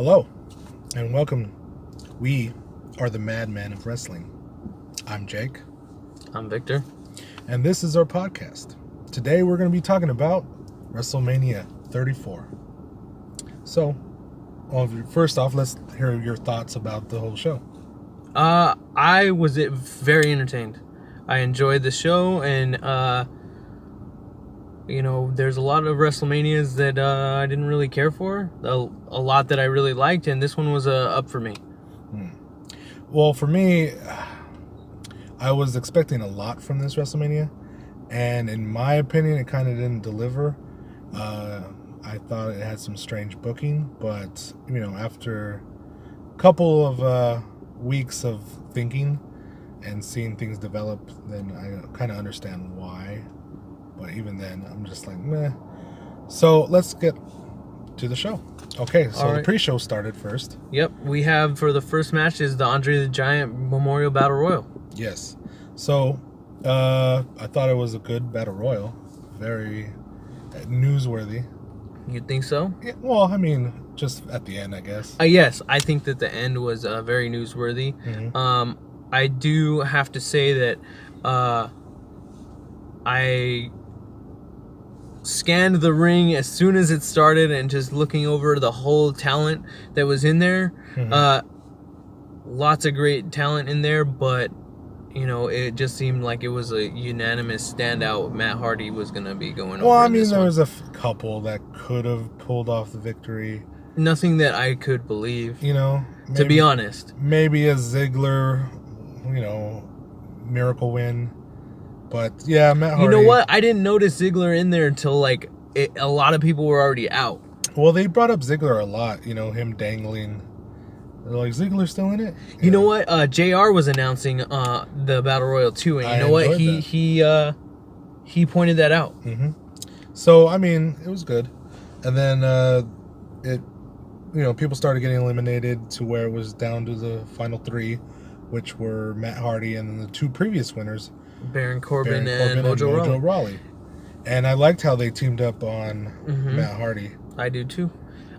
Hello, and welcome. We are the Madmen of Wrestling. I'm Jake. I'm Victor. And this is our podcast. Today we're going to be talking about Wrestlemania 34. So, first off, let's hear your thoughts about the whole show. I was very entertained. I enjoyed the show, and there's a lot of WrestleManias that I didn't really care for. A lot that I really liked, and this one was up for me. Well, for me, I was expecting a lot from this WrestleMania, and in my opinion, it kind of didn't deliver. I thought it had some strange booking, but after a couple of weeks of thinking and seeing things develop, then I kind of understand why. But even then, I'm just like, meh. So let's get to the show. Okay, so the pre-show started first. Yep, we have for the first match is the Andre the Giant Memorial Battle Royal. Yes. So I thought it was a good Battle Royal. Very newsworthy. You think so? Yeah, well, I mean, just at the end, I guess. Yes, I think that the end was very newsworthy. Mm-hmm. I do have to say that I scanned the ring as soon as it started and just looking over the whole talent that was in there. Mm-hmm. Lots of great talent in there, but it just seemed like it was a unanimous standout. Matt Hardy was going to be going over. Well, I mean, there was a couple that could have pulled off the victory. Nothing that I could believe. Maybe, to be honest. Maybe a Ziggler, miracle win. But yeah, Matt Hardy. You know what? I didn't notice Ziggler in there until a lot of people were already out. Well, they brought up Ziggler a lot. Him dangling. They're like, Ziggler's still in it? Yeah. You know what? JR was announcing the Battle Royal too, and you know what? He pointed that out. Mm-hmm. So I mean, it was good. And then people started getting eliminated to where it was down to the final three, which were Matt Hardy and then the two previous winners, Baron Corbin and Mojo Rawley. And I liked how they teamed up on Matt Hardy. I do too.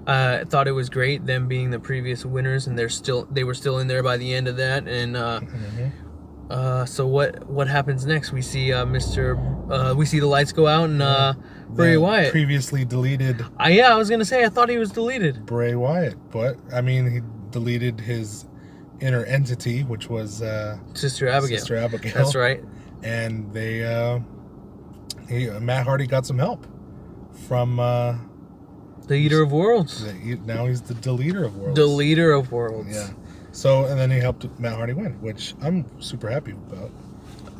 I thought it was great, them being the previous winners, and they were still in there by the end of that. And so what happens next? We see we see the lights go out, and Bray Wyatt, previously deleted. I was gonna say I thought he was deleted. Bray Wyatt, but I mean he deleted his inner entity, which was Sister Abigail. That's right. And Matt Hardy got some help from the Eater of Worlds. Now he's the Deleter of Worlds. Deleter of Worlds. Yeah. So, and then he helped Matt Hardy win, which I'm super happy about.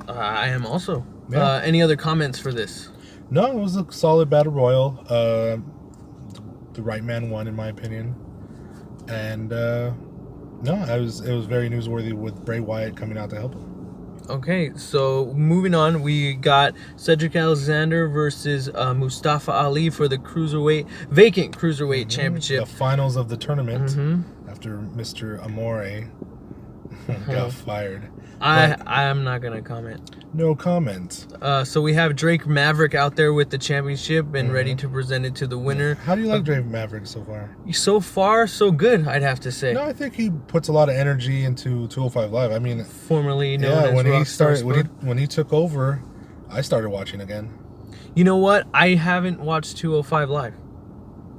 I am also. Yeah. Any other comments for this? No, it was a solid Battle Royal. The right man won, in my opinion. And it was very newsworthy with Bray Wyatt coming out to help him. Okay, so moving on, we got Cedric Alexander versus Mustafa Ali for the vacant cruiserweight championship. The finals of the tournament after Mr. Amore got fired. I am not gonna comment. No comment. So we have Drake Maverick out there with the championship and ready to present it to the winner. How do you like Drake Maverick so far? So far, so good, I'd have to say. No, I think he puts a lot of energy into 205 Live. I mean, formerly known as when he took over, I started watching again. You know what? I haven't watched 205 Live.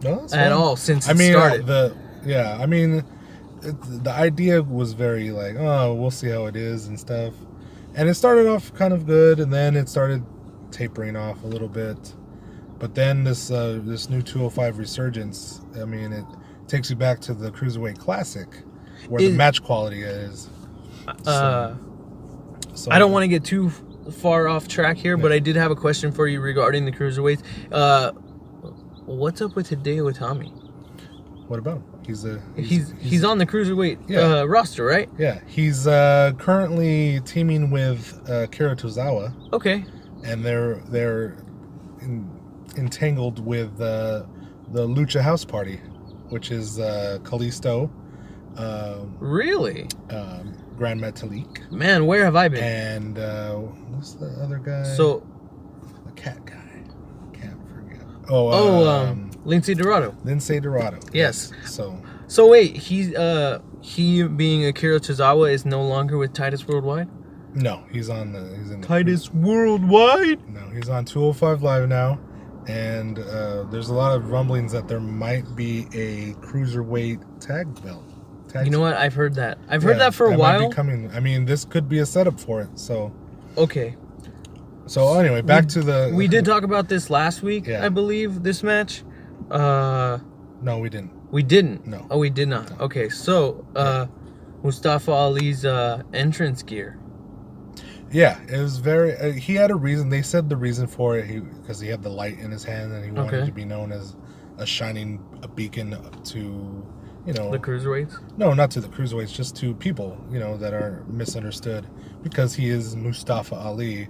No, that's at all since it started. The idea was very like, oh, we'll see how it is and stuff. And it started off kind of good, and then it started tapering off a little bit. But then this new 205 resurgence, I mean, it takes you back to the Cruiserweight Classic, where the match quality is. So I don't want to get too far off track here, but I did have a question for you regarding the Cruiserweights. What's up with Hideo Itami? What about him? He's on the Cruiserweight roster, right? Yeah, he's currently teaming with Kira Tozawa. Okay. And they're entangled with the Lucha House Party, which is Kalisto. Really? Grand Metalik. Man, where have I been? And what's the other guy? So, the cat guy. Can't forget. Lindsay Dorado. Lindsay Dorado. Yes. So wait, he being Akira Tozawa is no longer with Titus Worldwide? No, he's in the Titus Worldwide? No, he's on 205 Live now, and there's a lot of rumblings that there might be a cruiserweight tag belt. You know what? I've heard that. I've heard that for a while. Might be coming. I mean, this could be a setup for it. So. Okay. So anyway, back to the. We did talk about this last week, Yeah. I believe. This match. No, we didn't. We didn't. No. Oh, we did not. No. Okay, so Mustafa Ali's entrance gear. Yeah, it was very. He had a reason. They said the reason for it because he had the light in his hand and he wanted to be known as a beacon to, you know, The cruiserweights. No, not to the cruiserweights, just to people, you know, that are misunderstood because he is Mustafa Ali,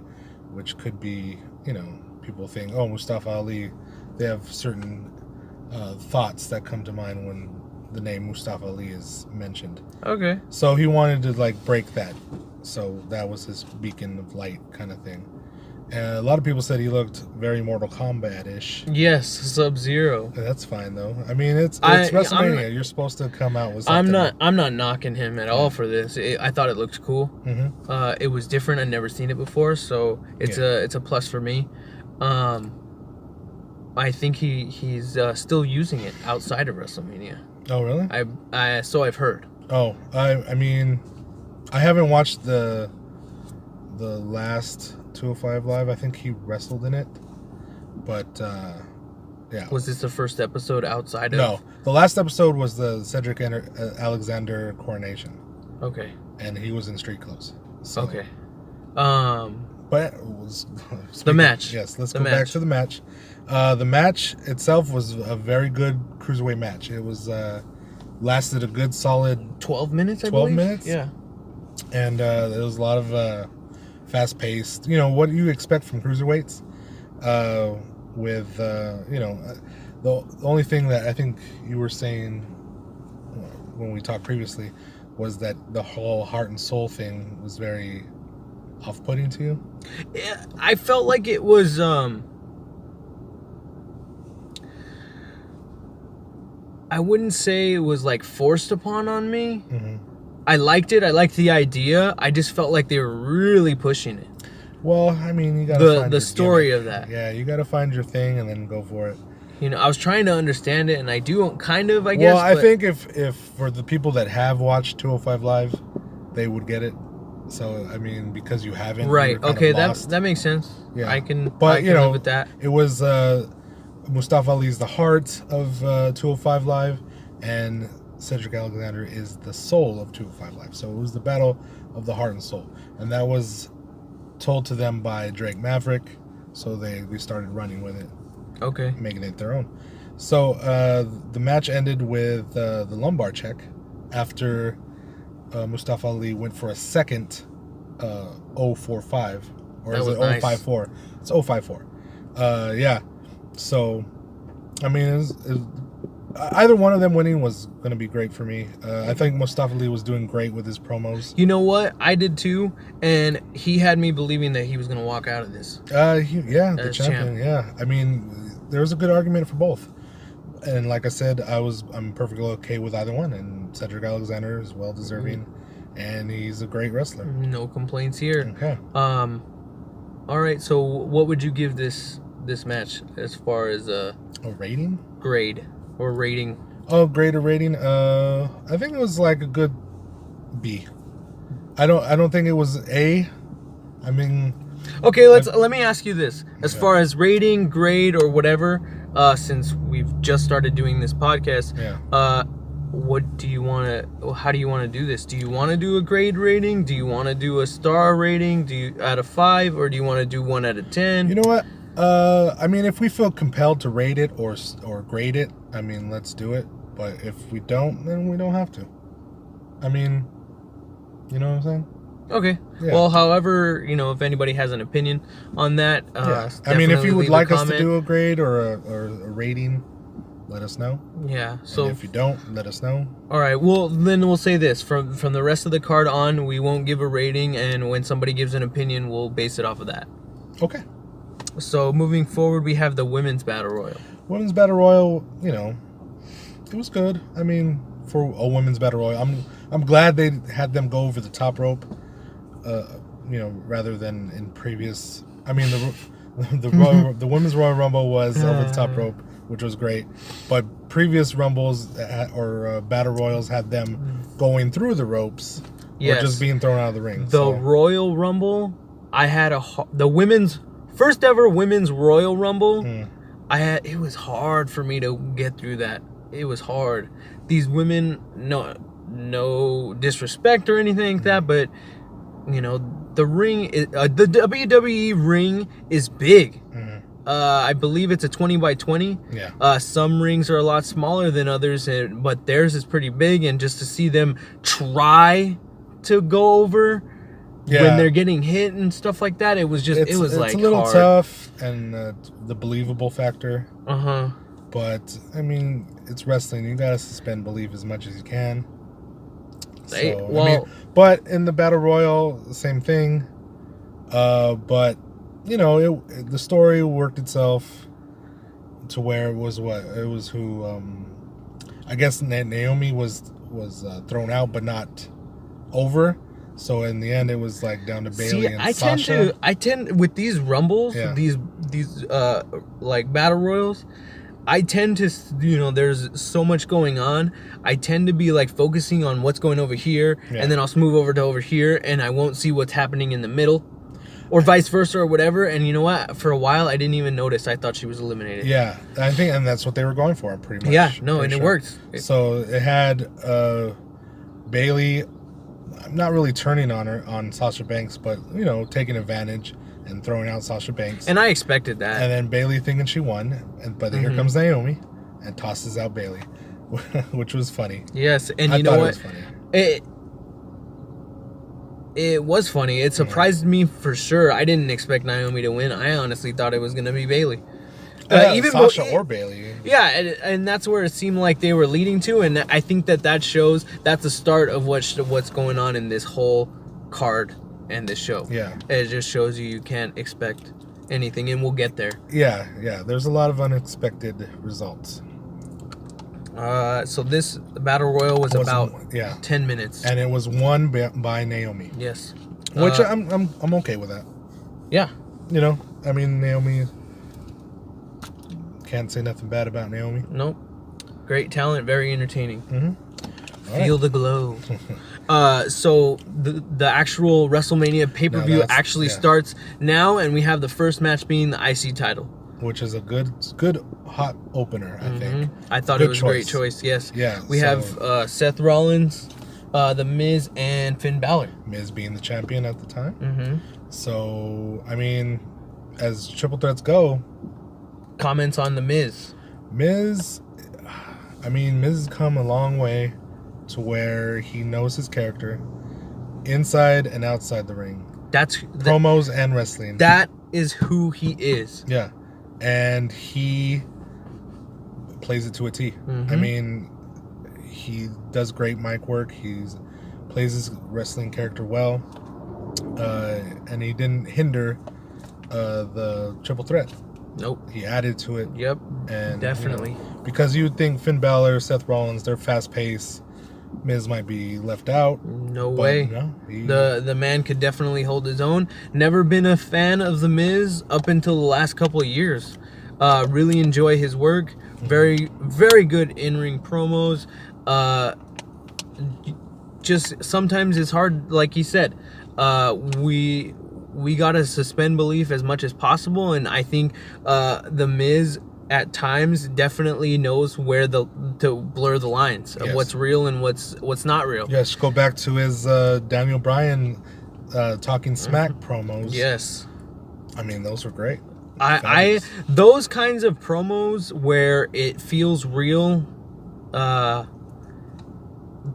which could be, you know, people think, oh, Mustafa Ali. They have certain thoughts that come to mind when the name Mustafa Ali is mentioned. Okay. So he wanted to like break that. So that was his beacon of light kind of thing. And a lot of people said he looked very Mortal Kombat-ish. Yes, Sub-Zero. That's fine though. I mean, it's WrestleMania. You're supposed to come out with something. I'm not knocking him at all for this. I thought it looked cool. Mm-hmm. It was different. I'd never seen it before, so it's a plus for me. I think he's still using it outside of WrestleMania. Oh really? So I've heard. Oh, I mean, I haven't watched the last 205 Live. I think he wrestled in it, but yeah. Was this the first episode outside of? No, the last episode was the Cedric Alexander coronation. Okay. And he was in street clothes. So. Okay. But the match. Yes, let's go back to the match. The match itself was a very good cruiserweight match. It was lasted a good solid 12 minutes. 12 minutes. Yeah. And there was a lot of fast paced. You know what you expect from cruiserweights. With you know, the only thing that I think you were saying when we talked previously was that the whole heart and soul thing was very off-putting to you. Yeah, I felt like it was I wouldn't say it was like forced upon on me. Mm-hmm. I liked it. I liked the idea. I just felt like they were really pushing it. Well, I mean, you gotta find the story gimmick. of that. Yeah, you gotta find your thing and then go for it. You know, I was trying to understand it, and I do kind of, I guess. Well, I think if for the people that have watched 205 Live, they would get it. So, I mean, because you haven't. Right. Okay, that makes sense. Yeah. I can live with that. It was Mustafa Ali is the heart of 205 Live, and Cedric Alexander is the soul of 205 Live. So it was the battle of the heart and soul, and that was told to them by Drake Maverick. So they started running with it. Okay. Making it their own. So the match ended with the lumbar check after Mustafa Ali went for a second 045, or that is it nice. 054? It's 054. Yeah. So, I mean, either one of them winning was going to be great for me. I think Mustafa Ali was doing great with his promos. You know what? I did too, and he had me believing that he was going to walk out of this. The champion. Yeah, I mean, there was a good argument for both, and like I said, I'm perfectly okay with either one. And Cedric Alexander is well deserving, and he's a great wrestler. No complaints here. Okay. All right. So, what would you give this match as far as a rating? Grade or rating? Oh, grade or rating? I think it was like a good B. I don't think it was A. I mean, okay, let me ask you this. As far as rating, grade, or whatever, since we've just started doing this podcast, what do you want to, how do you want to do this? Do you want to do a grade rating? Do you want to do a star rating? Do you out of 5, or do you want to do 1 out of 10? You know what? I mean, if we feel compelled to rate it or grade it, I mean, let's do it. But if we don't, then we don't have to. I mean, you know what I'm saying? Okay. Yeah. Well, however, you know, if anybody has an opinion on that, I mean, if you would like us to do a grade or a rating, let us know. Yeah. So and if you don't, let us know. All right. Well, then we'll say this: from the rest of the card on, we won't give a rating, and when somebody gives an opinion, we'll base it off of that. Okay. So moving forward, we have the women's battle royal. Women's battle royal, you know, it was good. I mean, for a women's battle royal. I'm glad they had them go over the top rope, rather than in previous. I mean, the women's Royal Rumble was over the top rope, which was great, but previous Rumbles or battle royals had them going through the ropes, or just being thrown out of the ring. The Royal Rumble, I had the women's first ever women's Royal Rumble. It was hard for me to get through that. It was hard. These women, no disrespect or anything like that, but the ring, the WWE ring is big. I believe it's a 20 by 20. Yeah. Some rings are a lot smaller than others, but theirs is pretty big. And just to see them try to go over when they're getting hit and stuff like that, it was it's a little hard. Tough, and the believable factor. Uh-huh. But I mean, it's wrestling. You gotta suspend belief as much as you can. But in the battle royal, same thing. But the story worked itself to where it was who I guess Naomi was thrown out, but not over. So in the end, it was like down to Bayley and Sasha. I tend with these rumbles, these like battle royals, I tend to, there's so much going on. I tend to be like focusing on what's going over here, and then I'll move over to over here, and I won't see what's happening in the middle, or vice versa, or whatever. And you know what? For a while, I didn't even notice. I thought she was eliminated. Yeah, I think, and that's what they were going for, pretty much. Yeah, no, and it worked. So it had Bayley, not really turning on Sasha Banks, but taking advantage and throwing out Sasha Banks. And I expected that. And then Bayley thinking she won, but here comes Naomi and tosses out Bayley, which was funny. Yes, and you know what? It was funny. It was funny. It surprised me for sure. I didn't expect Naomi to win. I honestly thought it was going to be Bayley. Even Sasha or Bayley. Yeah, and that's where it seemed like they were leading to, and I think that shows that's the start of what's going on in this whole card and this show. Yeah. It just shows you can't expect anything, and we'll get there. Yeah. There's a lot of unexpected results. So this battle royal was about 10 minutes, and it was won by Naomi. Yes, which I'm okay with that. Yeah, I mean, Naomi, can't say nothing bad about Naomi. Nope, great talent, very entertaining. Feel the glow. So the actual WrestleMania pay-per-view actually starts now, and we have the first match being the IC title, which is a good hot opener. I think. I thought it was a great choice. Yes. Yeah. We have Seth Rollins, The Miz, and Finn Balor. Miz being the champion at the time. So I mean, as triple threats go. Comments on The Miz. Miz has come a long way to where he knows his character inside and outside the ring. That's promos and wrestling. That is who he is. Yeah. And he plays it to a T. I mean, he does great mic work. He plays his wrestling character well. And he didn't hinder the triple threat. Nope. He added to it. Yep. And definitely. Because you would think Finn Balor, Seth Rollins, they're fast paced. Miz might be left out. No way. No, the man could definitely hold his own. Never been a fan of The Miz up until the last couple of years. Really enjoy his work. Very, very good in-ring promos. Just sometimes it's hard, like he said. We gotta suspend belief as much as possible, and I think The Miz at times definitely knows where to blur the lines of what's real and what's not real. Yes, go back to his Daniel Bryan talking smack promos. Yes, I mean those were great. I those kinds of promos where it feels real.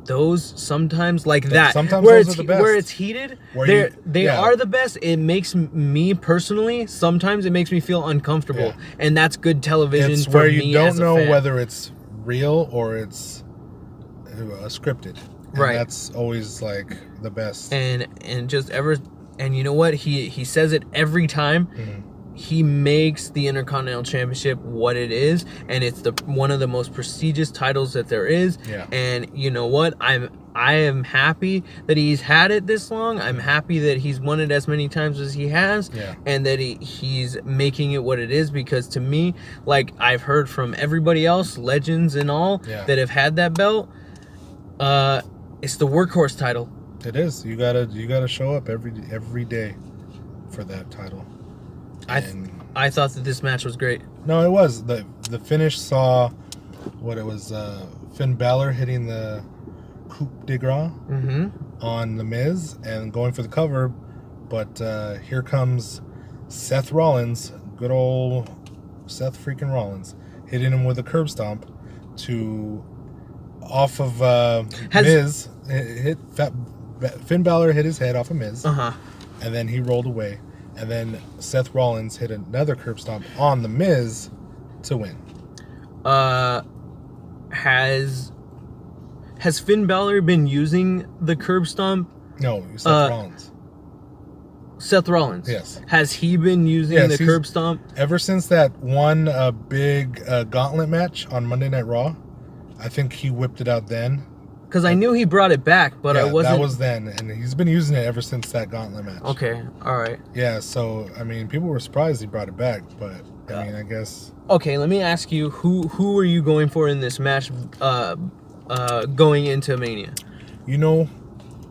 Those sometimes like that sometimes where those are the best. Where it's heated, they are the best. It makes me personally sometimes it makes me feel uncomfortable, and that's good television. It's for where me you don't as a know fan. whether it's real or it's scripted. And right. That's always like the best. And just ever, and you know what, he says it every time. he makes the Intercontinental Championship what it is, and it's one of the most prestigious titles that there is. Yeah. And you know what? I am happy that he's had it this long. I'm happy that he's won it as many times as he has, and that he's making it what it is, because to me, like I've heard from everybody else, legends and all, that have had that belt, it's the workhorse title. It is. You gotta show up every day for that title. I thought that this match was great. No, it was. The finish saw what it was, Finn Balor hitting the coup de grace on The Miz and going for the cover, but here comes Seth Rollins, good old Seth freaking Rollins, hitting him with a curb stomp off of Miz. Finn Balor hit his head off of Miz, and then he rolled away. And then Seth Rollins hit another curb stomp on The Miz to win. Has Finn Balor been using the curb stomp? No, Seth Rollins. Seth Rollins? Yes. Has he been using the curb stomp? Ever since that one big gauntlet match on Monday Night Raw, I think he whipped it out then. Because I knew he brought it back, but I wasn't... that was then, and he's been using it ever since that gauntlet match. Okay, all right. Yeah, so, I mean, people were surprised he brought it back, but, I mean, I guess... Okay, let me ask you, who are you going for in this match going into Mania? You know,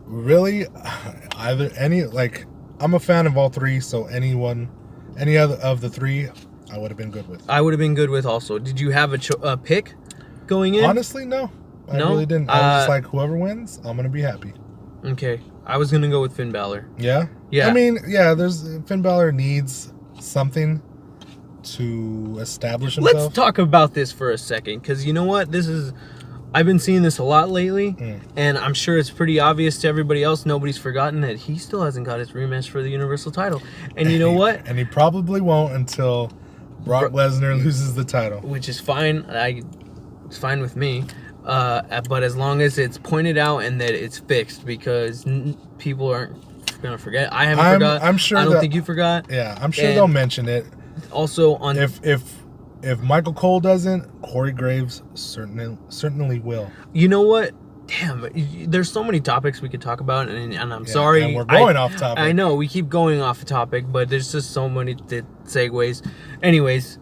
really, I'm a fan of all three, so any other of the three, I would have been good with. I would have been good with also. Did you have a pick going in? Honestly, no. I really didn't. I was just like, whoever wins, I'm going to be happy. Okay. I was going to go with Finn Balor. Yeah? Yeah. I mean, Finn Balor needs something to establish himself. Let's talk about this for a second, because you know what? I've been seeing this a lot lately, and I'm sure it's pretty obvious to everybody else. Nobody's forgotten that he still hasn't got his rematch for the Universal title. And you know what? And he probably won't until Brock Lesnar loses the title. Which is fine. It's fine with me. But as long as it's pointed out and that it's fixed, because people aren't going to forget. I haven't forgot. I'm sure. I don't think you forgot. Yeah, I'm sure they'll mention it. Also, on if Michael Cole doesn't, Corey Graves certainly will. You know what? Damn, there's so many topics we could talk about, and I'm sorry. And we're going off topic. I know, we keep going off topic, but there's just so many segues. Anyways,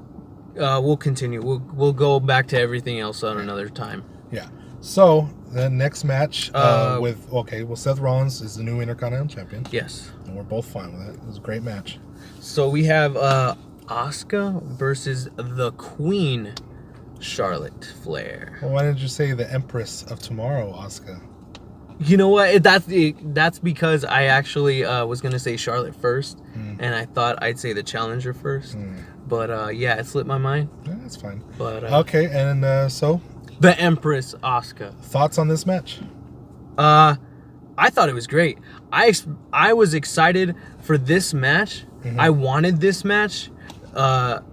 we'll continue. We'll go back to everything else on another time. Yeah. So, the next match Seth Rollins is the new Intercontinental Champion. Yes. And we're both fine with it. It was a great match. So, we have Asuka versus the Queen, Charlotte Flair. Well, why didn't you say the Empress of Tomorrow, Asuka? You know what? That's because I actually was going to say Charlotte first, and I thought I'd say the challenger first. But, it slipped my mind. Yeah, that's fine. But okay, and so... The Empress, Asuka. Thoughts on this match? I thought it was great. I was excited for this match. I wanted this match. To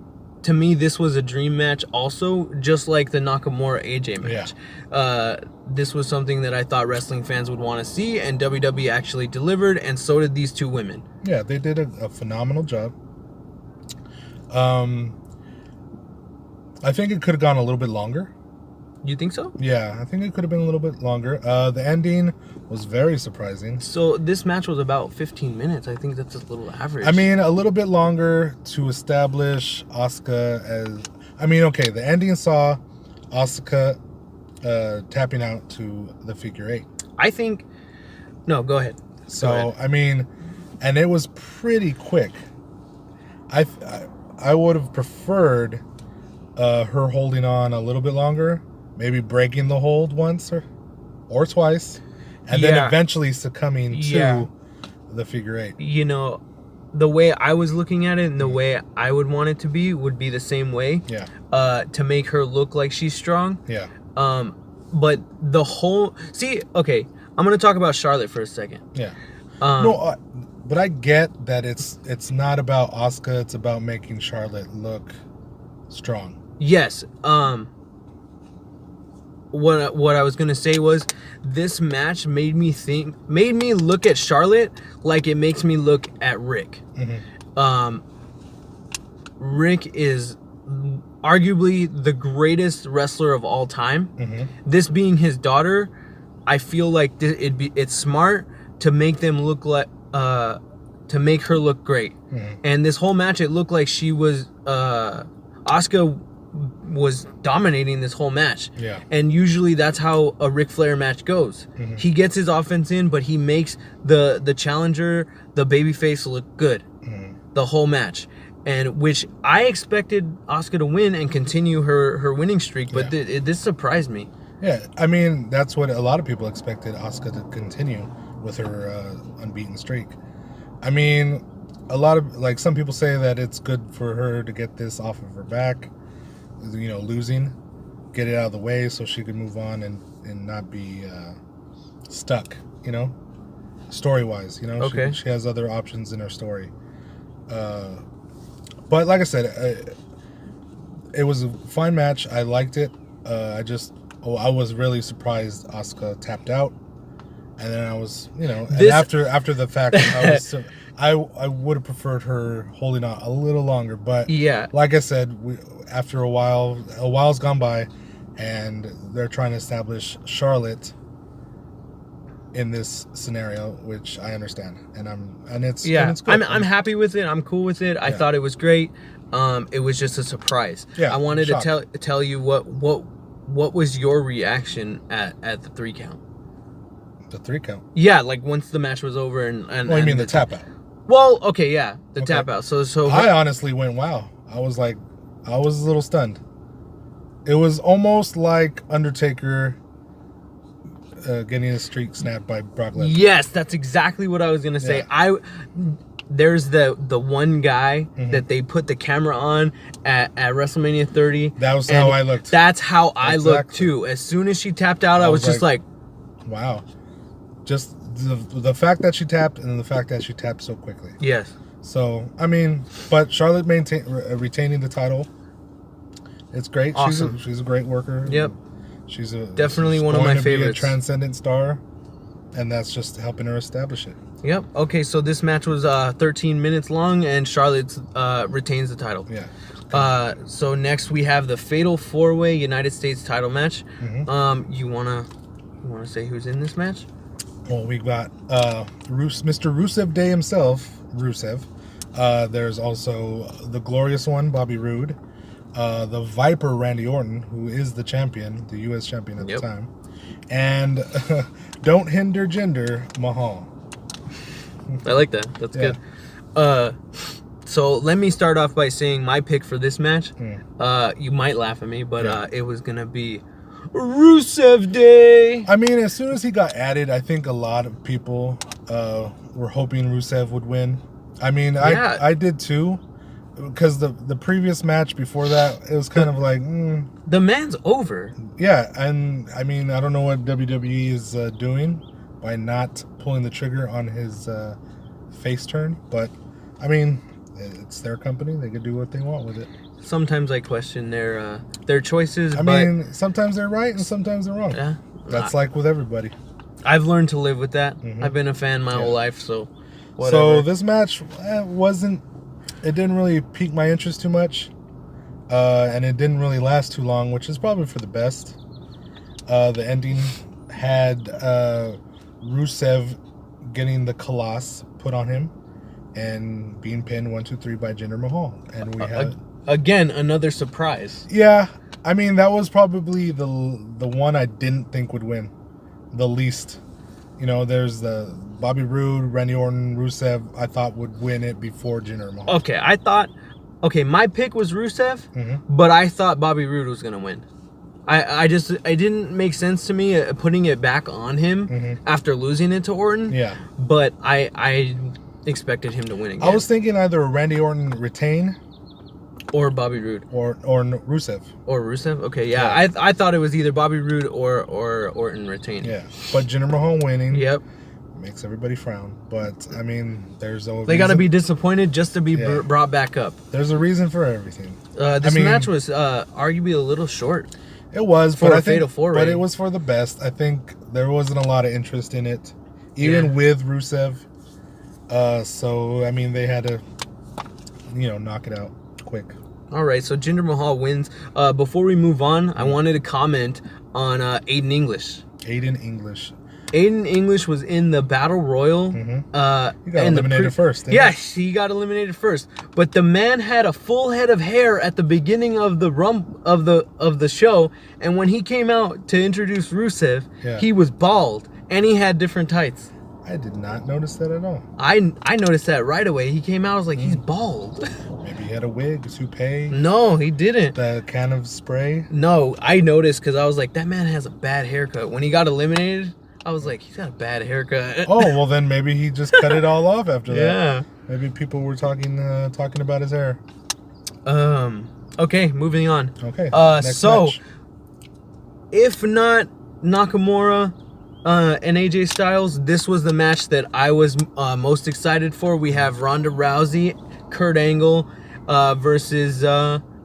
me, this was a dream match also, just like the Nakamura AJ match. Yeah. This was something that I thought wrestling fans would want to see, and WWE actually delivered, and so did these two women. Yeah, they did a phenomenal job. I think it could have gone a little bit longer. You think so? Yeah, I think it could have been a little bit longer. The ending was very surprising. So this match was about 15 minutes. I think that's a little average. I mean, a little bit longer to establish Asuka as... I mean, okay, the ending saw Asuka tapping out to the figure 8. I think... No, go ahead. So, go ahead. I mean, and it was pretty quick. I would have preferred her holding on a little bit longer. Maybe breaking the hold once or twice, and then eventually succumbing to the figure 8. You know, the way I was looking at it and the way I would want it to be would be the same way. Yeah. To make her look like she's strong. Yeah. But the whole... See, okay, I'm going to talk about Charlotte for a second. Yeah. But I get that it's not about Asuka, it's about making Charlotte look strong. Yes. What I was gonna say was, this match made me look at Charlotte like it makes me look at Rick. Rick is arguably the greatest wrestler of all time. This being his daughter, I feel like it's smart to make them look like to make her look great. And this whole match, it looked like she was Asuka was dominating this whole match. Yeah. And usually that's how a Ric Flair match goes. He gets his offense in, but he makes the challenger, the babyface, look good the whole match. And which I expected Asuka to win and continue her winning streak, but this surprised me. Yeah, I mean, that's what a lot of people expected Asuka to continue with her unbeaten streak. I mean, a lot of, like, some people say that it's good for her to get this off of her back, you know, losing, get it out of the way so she could move on and not be stuck, you know, story-wise, you know. Okay. She has other options in her story. But like I said, it was a fine match. I liked it. I was really surprised Asuka tapped out. And then I was, you know, and after the fact, I would have preferred her holding on a little longer. But yeah, like I said, after a while's gone by, and they're trying to establish Charlotte in this scenario, which I understand, and it's good. I'm happy with it. I'm cool with it. I thought it was great. It was just a surprise. Yeah, I wanted to tell you what was your reaction at the 3 count. The 3 count. Yeah, like once the match was over and well, you mean the tap out? Well, okay, yeah, the tap out. So I honestly went, wow. I was a little stunned. It was almost like Undertaker getting his streak snapped by Brock Lesnar. Yes, that's exactly what I was gonna say. Yeah. There's the one guy that they put the camera on at WrestleMania 30. That was how I looked. That's how I looked too. As soon as she tapped out, I was just like, wow. Just the fact that she tapped and the fact that she tapped so quickly. Yes. So, I mean, but Charlotte retaining the title, it's great. Awesome. She's a great worker. Yep. She's definitely one of my favorites. Be a transcendent star, and that's just helping her establish it. Yep. Okay, so this match was 13 minutes long, and Charlotte retains the title. Yeah. So next we have the Fatal 4-Way United States title match. You wanna say who's in this match? Well, we got Mr. Rusev Day himself, Rusev. There's also the Glorious One, Bobby Roode. The Viper, Randy Orton, who is the champion, the U.S. champion at the time. And Don't Hinder Gender, Mahal. I like that. That's good. So let me start off by saying my pick for this match. You might laugh at me, but it was going to be Rusev Day. I mean, as soon as he got added, I think a lot of people were hoping Rusev would win. I mean, I did too. Because the previous match before that, it was kind of like... the man's over. Yeah, and I mean, I don't know what WWE is doing by not pulling the trigger on his face turn. But, I mean, it's their company. They can do what they want with it. Sometimes I question their choices. I mean, sometimes they're right and sometimes they're wrong. Yeah, That's like with everybody. I've learned to live with that. I've been a fan my whole life, so whatever. So this match it didn't really pique my interest too much, and it didn't really last too long, which is probably for the best. The ending had Rusev getting the Colossus put on him and being pinned 1, 2, 3 by Jinder Mahal, and we had again another surprise. Yeah, I mean that was probably the one I didn't think would win the least. You know, there's the Bobby Roode, Randy Orton, Rusev, I thought would win it before Jinder Mahal. Okay, my pick was Rusev, but I thought Bobby Roode was going to win. It didn't make sense to me putting it back on him after losing it to Orton. Yeah. But I expected him to win again. I was thinking either Randy Orton retain or Bobby Roode. Or Rusev. Or Rusev? Okay, yeah. I thought it was either Bobby Roode or Orton retaining. Yeah. But Jinder Mahal winning. Yep. Makes everybody frown. But, I mean, there's a They got to be disappointed just to be brought back up. There's a reason for everything. This match was arguably a little short. It was, for a Fatal 4-Way. But it was for the best. I think there wasn't a lot of interest in it, even with Rusev. So, I mean, they had to, knock it out. quick. All right, so Jinder Mahal wins. Before we move on, I wanted to comment on Aiden English. Aiden English was in the Battle Royal. He got eliminated first. Yes, he got eliminated first. But the man had a full head of hair at the beginning of the of the show, and when he came out to introduce Rusev, he was bald and he had different tights. I did not notice that at all. I noticed that right away. He came out, I was like, he's bald. Maybe he had a wig, a toupee. No, he didn't. The can of spray. No, I noticed because I was like, that man has a bad haircut. When he got eliminated, I was like, he's got a bad haircut. Oh, well then maybe he just cut it all off after that. Yeah. Maybe people were talking about his hair. Okay, moving on. Okay. Next match. If not Nakamura and AJ Styles, this was the match that I was most excited for. We have Ronda Rousey, Kurt Angle versus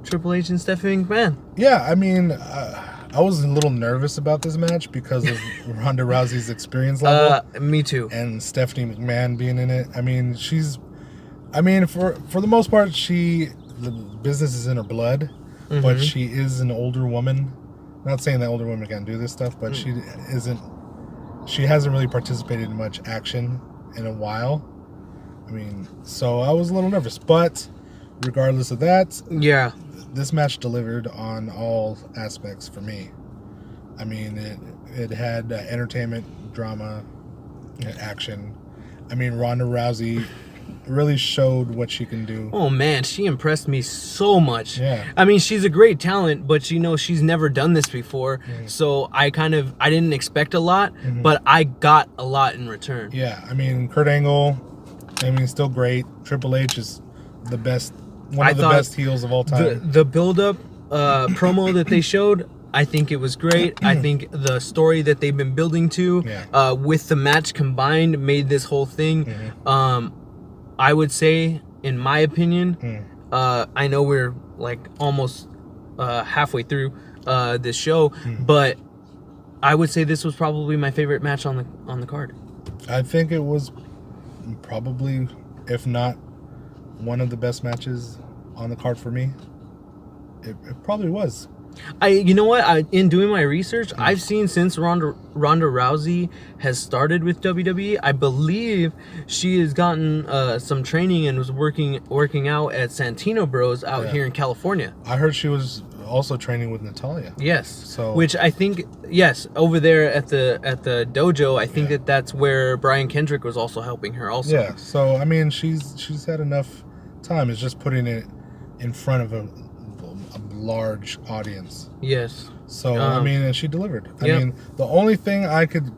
Triple H and Stephanie McMahon. Yeah, I mean, I was a little nervous about this match because of Ronda Rousey's experience level. Me too. And Stephanie McMahon being in it. I mean, for the most part, the business is in her blood, but she is an older woman. Not saying that older women can't do this stuff, but she hasn't really participated in much action in a while. I mean, so I was a little nervous, but regardless of that, yeah, this match delivered on all aspects for me. I mean, it had entertainment, drama, action. I mean, Ronda Rousey really showed what she can do. Oh man, she impressed me so much. Yeah. I mean, she's a great talent, but she's never done this before. So I didn't expect a lot, but I got a lot in return. Yeah, I mean, Kurt Angle, still great. Triple H is the best, one of the best heels of all time. The build-up promo that they showed, I think it was great. I think the story that they've been building to, with the match combined, made this whole thing. I would say, in my opinion, I know we're like almost halfway through this show, but I would say this was probably my favorite match on the card. I think it was probably, if not one of the best matches on the card for me. It probably was. You know what? In doing my research, I've seen since Ronda Rousey has started with WWE, I believe she has gotten some training and was working out at Santino Bros out here in California. I heard she was also training with Natalya. Yes. So, which I think, over there at the dojo, I think that's where Brian Kendrick was also helping her also. Yeah. So I mean, she's had enough time. It's just putting it in front of a large audience. Yes. So I mean, and she delivered. I mean, the only thing I could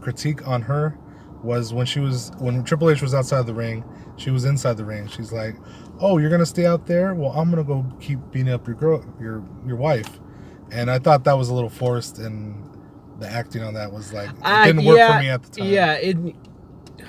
critique on her was when Triple H was outside the ring, she was inside the ring. She's like, "Oh, you're gonna stay out there? Well, I'm gonna go keep beating up your wife." And I thought that was a little forced, and the acting on that was like, it didn't work for me at the time. Yeah,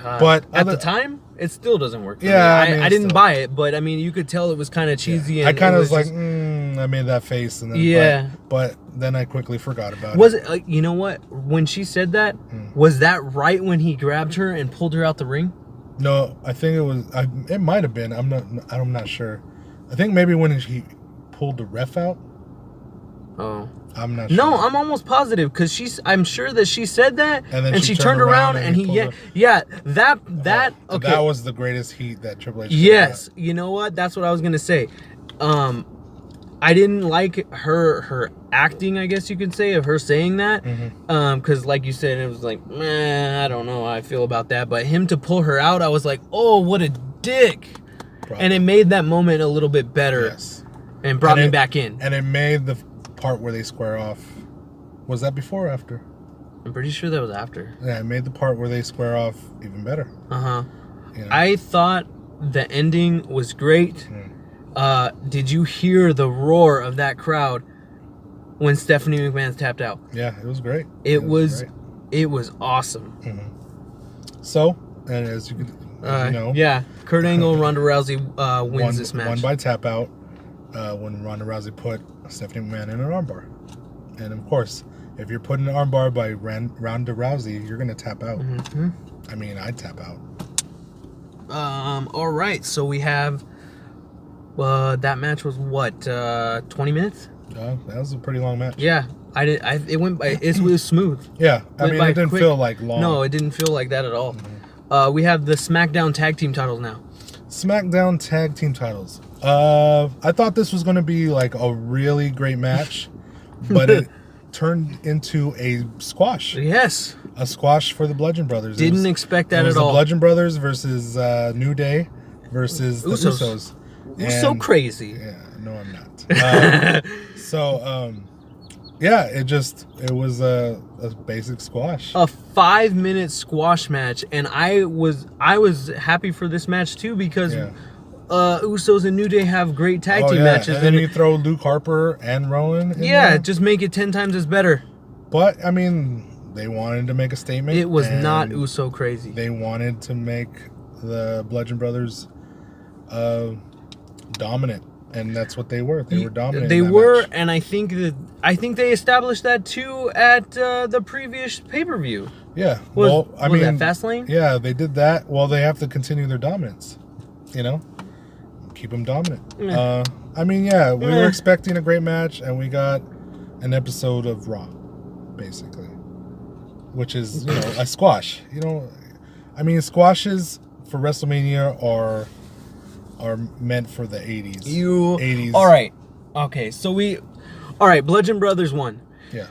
but at the time, it still doesn't work for me. I didn't buy it, but I mean, you could tell it was kind of cheesy. Yeah. And I kind of was like, I made that face, and then but then I quickly forgot about it. Was it? You know what? When she said that, was that right when he grabbed her and pulled her out the ring? No, I think it was. It might have been. I'm not sure. I think maybe when he pulled the ref out. Oh. I'm not sure. No, I'm almost positive because I'm sure that she said that, and then she turned around and that was the greatest heat that Triple H. Yes, you know what? That's what I was gonna say. I didn't like her acting, I guess you could say, of her saying that, because like you said, it was like, I don't know how I feel about that. But him to pull her out, I was like, oh, what a dick. Probably. And it made that moment a little bit better, and brought me back in. And it made the part where they square off. Was that before or after? I'm pretty sure that was after. Yeah, it made the part where they square off even better. You know? I thought the ending was great. Did you hear the roar of that crowd when Stephanie McMahon tapped out? Yeah, it was great. It was awesome. So, and as you can Kurt Angle, Ronda Rousey wins this match. Won by tap out when Ronda Rousey put Stephanie McMahon in an armbar. And of course, if you're put in an armbar by Ronda Rousey, you're going to tap out. I mean, I'd tap out. All right, so we have That match was what, 20 minutes? That was a pretty long match. Yeah, it went by. It was smooth. Yeah, I mean, it didn't feel like long. No, it didn't feel like that at all. We have the SmackDown Tag Team titles now. SmackDown Tag Team titles. I thought this was going to be like a really great match, but it turned into a squash. Yes. A squash for the Bludgeon Brothers. Didn't expect that at all. The Bludgeon Brothers versus New Day versus the Usos. So crazy. Yeah, no, I'm not. Yeah, it was a basic squash. A 5-minute squash match, and I was happy for this match too because Usos and New Day have great tag team matches. And then you throw Luke Harper and Rowan in there. Just make it 10 times as better. But I mean, they wanted to make a statement. It was not Uso crazy. They wanted to make the Bludgeon Brothers dominant. And that's what they were. They were dominant. They were, match. And I think they established that too at the previous pay-per-view. Yeah. Was that Fastlane? Yeah, they did that. Well, they have to continue their dominance. You know, keep them dominant. I mean, we were expecting a great match, and we got an episode of Raw, basically, which is a squash. I mean, squashes for WrestleMania are meant for the 80s. 80s. All right. Okay, so Bludgeon Brothers won. Yeah.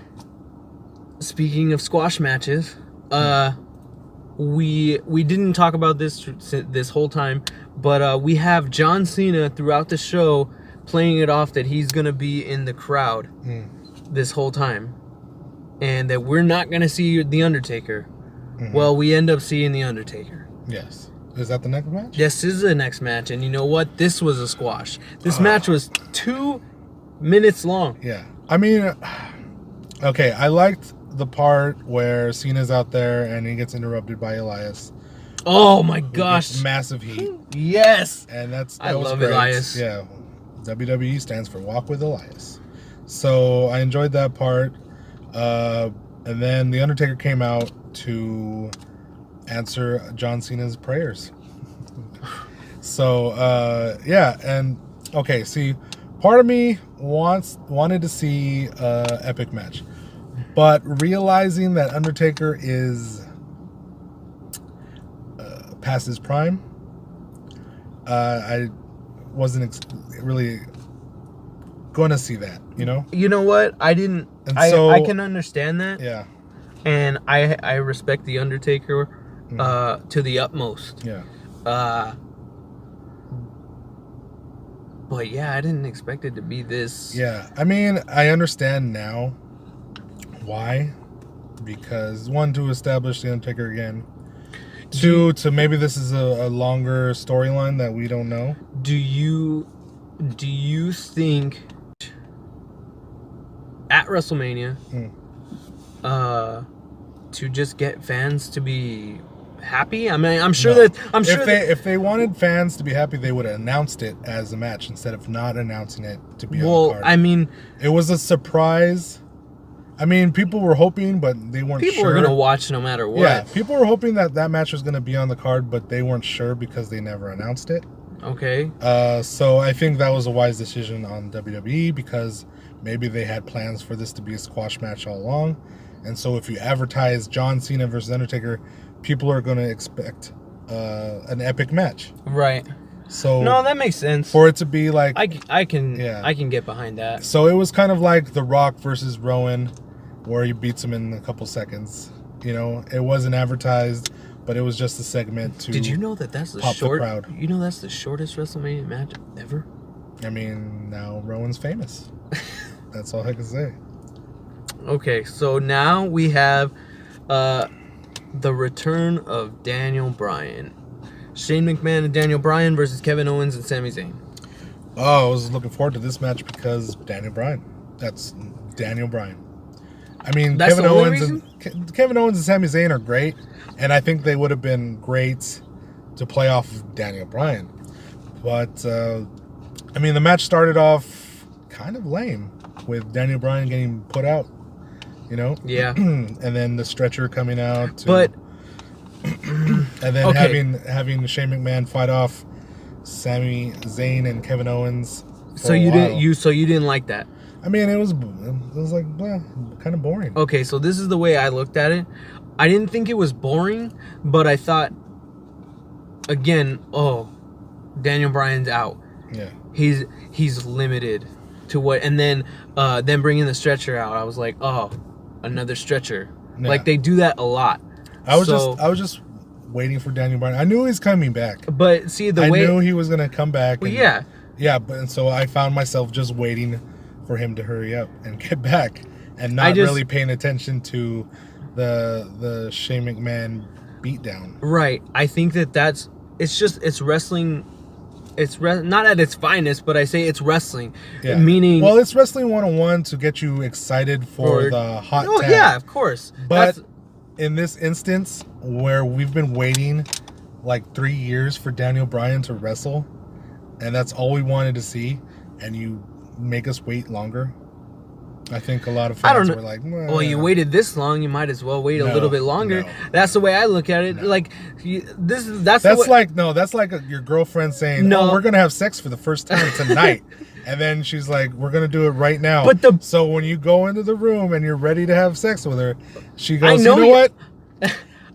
Speaking of squash matches, we didn't talk about this whole time, but we have John Cena throughout the show playing it off that he's going to be in the crowd this whole time, and that we're not going to see The Undertaker. Well, we end up seeing The Undertaker. Yes. Is that the next match? This is the next match, and you know what? This was a squash. This match was 2 minutes long. Yeah. I mean, okay, I liked the part where Cena's out there and he gets interrupted by Elias. Oh my gosh. Massive heat. Yes. And that I was love great. Elias. Yeah. WWE stands for Walk with Elias. So I enjoyed that part. And then The Undertaker came out to answer John Cena's prayers. So and okay, see, part of me wanted to see epic match, but realizing that Undertaker is past his prime, I wasn't really going to see that. You know what? I didn't. I can understand that. Yeah. And I respect The Undertaker to the utmost. Yeah. But yeah, I didn't expect it to be this. Yeah. I mean, I understand now why. Because one, to establish The Undertaker again. Two, to maybe this is a longer storyline that we don't know. Do you think at WrestleMania to just get fans to be happy? I mean, I'm sure if they wanted fans to be happy, they would have announced it as a match instead of not announcing it to be on the card. I mean, it was a surprise. I mean, people were hoping, but they weren't sure. People were going to watch no matter what. Yeah, people were hoping that match was going to be on the card, but they weren't sure because they never announced it. Okay. So I think that was a wise decision on WWE because maybe they had plans for this to be a squash match all along. And so if you advertise John Cena versus Undertaker, people are going to expect an epic match. Right. So no, that makes sense. For it to be like I can get behind that. So it was kind of like The Rock versus Rowan, where he beats him in a couple seconds. It wasn't advertised, but it was just a segment to. Did you know that's the crowd? You know that's the shortest WrestleMania match ever? I mean, now Rowan's famous. That's all I can say. Okay, so now we have the return of Daniel Bryan. Shane McMahon and Daniel Bryan versus Kevin Owens and Sami Zayn. Oh, I was looking forward to this match because Daniel Bryan. That's Daniel Bryan. I mean, Kevin Owens and Sami Zayn are great, and I think they would have been great to play off of Daniel Bryan. But I mean, the match started off kind of lame with Daniel Bryan getting put out. Yeah. And then the stretcher coming out. But and then having Shane McMahon fight off Sami Zayn and Kevin Owens. So you didn't like that? I mean, it was like kind of boring. Okay, so this is the way I looked at it. I didn't think it was boring, but I thought, again, Daniel Bryan's out. Yeah. He's limited to what, and then bringing the stretcher out, I was like, oh, another stretcher. Yeah. Like they do that a lot. I was just waiting for Daniel Bryan. I knew he was coming back. But see I knew he was gonna come back. Well, and, yeah. But and so I found myself just waiting for him to hurry up and get back, and not really paying attention to the Shane McMahon beatdown. Right. I think it's wrestling. It's not at its finest, but I say it's wrestling. Yeah. Meaning, well, it's wrestling 101 to get you excited for the hot tag. Yeah, of course. But in this instance, where we've been waiting like 3 years for Daniel Bryan to wrestle, and that's all we wanted to see, and you make us wait longer. I think a lot of fans were like, well, you waited this long, you might as well wait a little bit longer. No. That's the way I look at it. No. Like that's like your girlfriend saying, "No, we're gonna have sex for the first time tonight," and then she's like, "We're gonna do it right now." So when you go into the room and you're ready to have sex with her, she goes, "You know what?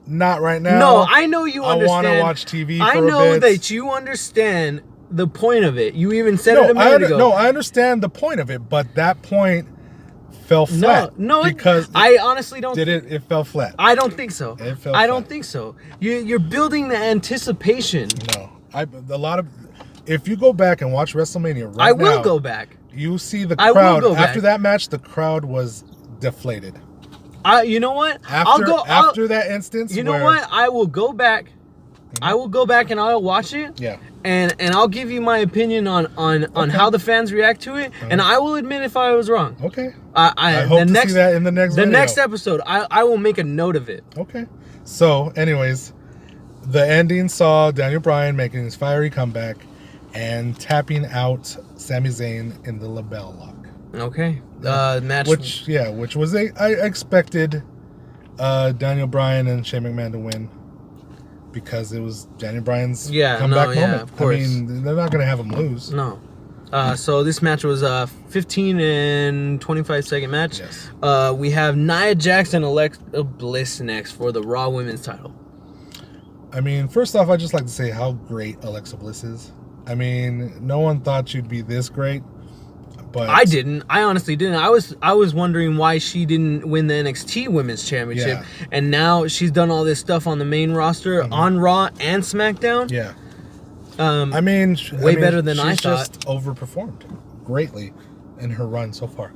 Not right now." No, I know you understand. I want to watch TV. I know that you understand the point of it. You even said it a minute ago. No, I understand the point of it, but that point fell flat. No, because I honestly don't. It fell flat. I don't think so. It fell I flat. don't think so. You're building the anticipation. No, if you go back and watch WrestleMania right now, I will go back. You see the crowd after that match. The crowd was deflated. You know what? After that instance. You know what? I will go back. Mm-hmm. I will go back and I'll watch it. Yeah. And I'll give you my opinion on how the fans react to it, and I will admit if I was wrong. Okay. I hope to see that in the next video. Next episode. I will make a note of it. Okay. So, anyways, the ending saw Daniel Bryan making his fiery comeback and tapping out Sami Zayn in the label lock. Okay. Match. Which was I expected Daniel Bryan and Shane McMahon to win. Because it was Daniel Bryan's comeback moment. Of course. I mean, they're not going to have him lose. No. So this match was a 15 and 25 second match. Yes. We have Nia Jax and Alexa Bliss next for the Raw Women's title. I mean, first off, I'd just like to say how great Alexa Bliss is. I mean, no one thought she'd be this great. But I didn't. I honestly didn't. I was wondering why she didn't win the NXT Women's Championship, and now she's done all this stuff on the main roster on Raw and SmackDown. Yeah. Way better than I thought. She's just overperformed greatly in her run so far.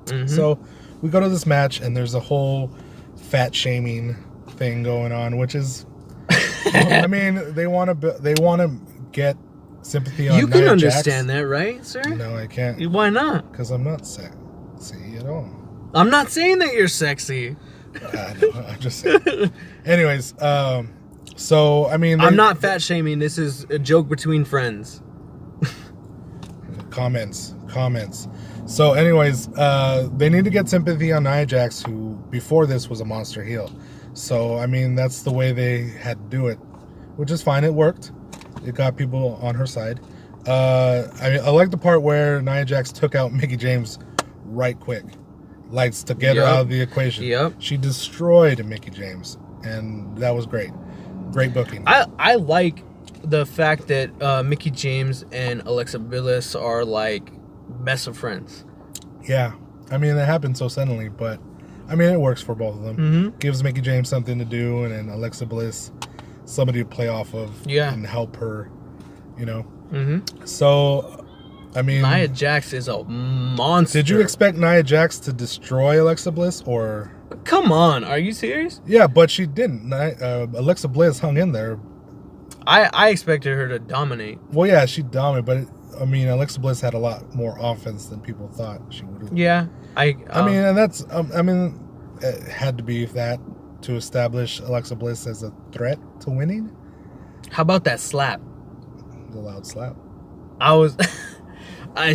Mm-hmm. So we go to this match, and there's a whole fat shaming thing going on, which is, I mean, they want to get sympathy on You can Nia understand Jax. that, right, sir? No, I can't. Why not? Because I'm not sexy at all. I'm not saying that you're sexy. I'm just saying. Anyways, so I mean, I'm not fat shaming. This is a joke between friends. Comments. So, anyways, they need to get sympathy on Nia Jax, who before this was a monster heel. So, I mean, that's the way they had to do it, which is fine. It worked. It got people on her side. I like the part where Nia Jax took out Mickie James right quick. Lights to get her out of the equation. Yep. She destroyed Mickie James, and that was great. Great booking. I like the fact that Mickie James and Alexa Bliss are like best of friends. Yeah. I mean, it happened so suddenly, but I mean, it works for both of them. Mm-hmm. Gives Mickie James something to do, and then Alexa Bliss somebody to play off of and help her, you know. Mm-hmm. So, I mean, Nia Jax is a monster. Did you expect Nia Jax to destroy Alexa Bliss, or? Come on, are you serious? Yeah, but she didn't. Alexa Bliss hung in there. I expected her to dominate. Well, yeah, she dominated, but I mean, Alexa Bliss had a lot more offense than people thought she would have. Yeah, I mean, and that's it had to be that to establish Alexa Bliss as a threat to winning. How about that slap? The loud slap. I was.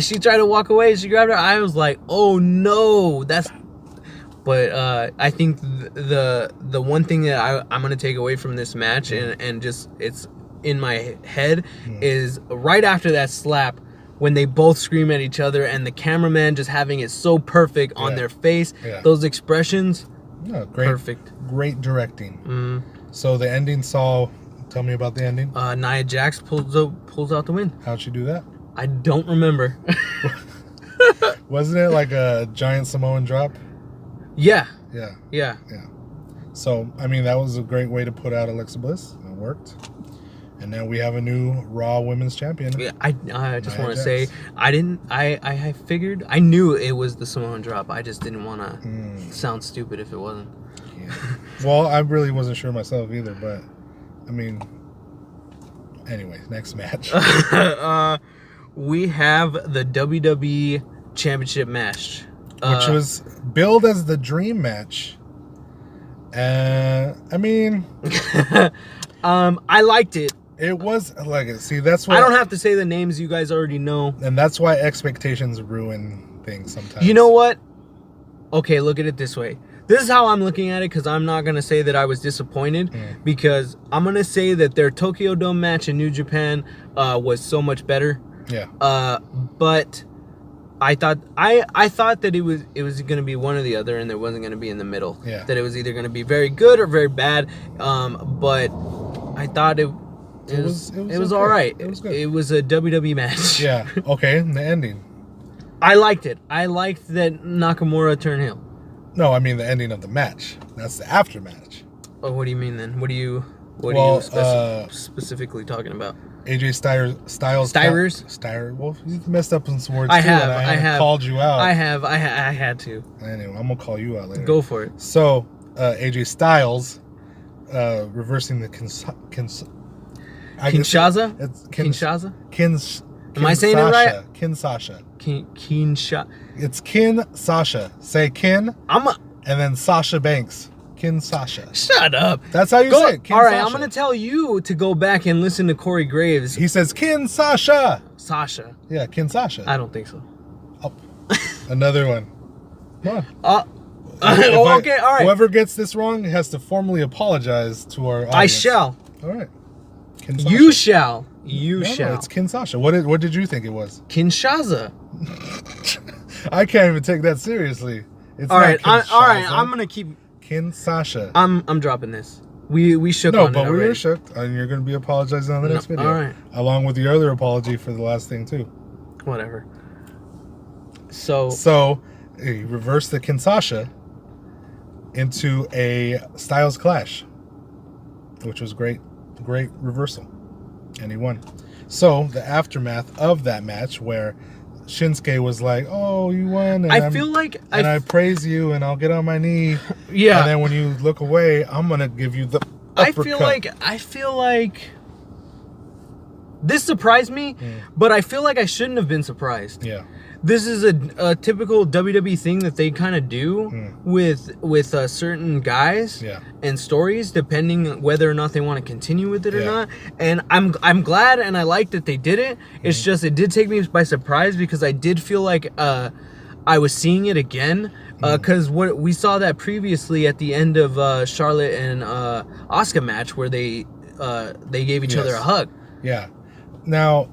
She tried to walk away. She grabbed her. I was like, "Oh no, that's." But I think the one thing that I'm gonna take away from this match and just it's in my head is right after that slap when they both scream at each other and the cameraman just having it so perfect on their face. Yeah. Those expressions, perfect. Great directing. So the ending tell me about the ending. Nia Jax pulls out the win. How'd she do that? I don't remember. Wasn't it like a giant Samoan drop? Yeah. Yeah. So, I mean, that was a great way to put out Alexa Bliss. It worked. And now we have a new Raw Women's Champion. Yeah, I just want to say, I figured, I knew it was the Samoan drop. I just didn't want to sound stupid if it wasn't. Yeah. Well, I really wasn't sure myself either, but, I mean, anyway, next match. We have the WWE Championship match. Which was billed as the dream match. I mean... I liked it. It was like it. See, that's why I don't have to say the names, you guys already know. And that's why expectations ruin things sometimes. You know what? Okay, look at it this way. This is how I'm looking at it, because I'm not going to say that I was disappointed, because I'm going to say that their Tokyo Dome match in New Japan was so much better. Yeah. But I thought that it was going to be one or the other, and there wasn't going to be in the middle. Yeah. That it was either going to be very good or very bad. But I thought it was okay. All right. It was good. It was a WWE match. Yeah. Okay. The ending. I liked it. I liked that Nakamura turned heel. No, I mean the ending of the match. That's the after match. Oh, what do you mean then? What are you specifically talking about? AJ Styles. Styrers? Well, you messed up on some words I too. I have called you out. I had to. Anyway, I'm gonna call you out later. Go for it. So, AJ Styles, reversing the Kinshaza? Am I saying it right? Kinsasha. Kinsha. It's Kinsasha. Say Kin. And then Sasha Banks. Kinsasha. Shut up. That's how you say it. All right, I'm gonna tell you to go back and listen to Corey Graves. He says Kinsasha. Sasha. Yeah, Kinsasha. I don't think so. Oh, another one. Come on. Okay, all right. Whoever gets this wrong has to formally apologize to our audience. I shall. All right. Kinsasha. You shall. You shall. No, it's Kinsasha. What did you think it was? Kinshaza. I can't even take that seriously. It's all right. I'm gonna keep. Kinsasha. I'm dropping this. We shook on it already. No, but we were shook, and you're gonna be apologizing on the next video. All right. Along with your other apology for the last thing too. Whatever. So he reversed the Kinsasha into a Styles Clash, which was great reversal, and he won. So the aftermath of that match, where Shinsuke was like, "Oh, you won," and I praise you, and I'll get on my knee. Yeah. And then when you look away, I'm gonna give you the uppercut. I feel like this surprised me, but I feel like I shouldn't have been surprised. Yeah. This is a typical WWE thing that they kind of do with certain guys and stories, depending whether or not they want to continue with it or not. And I'm glad and I like that they did it. It's just it did take me by surprise, because I did feel like I was seeing it again, because what we saw that previously at the end of Charlotte and Asuka match, where they gave each other a hug. Yeah. Now,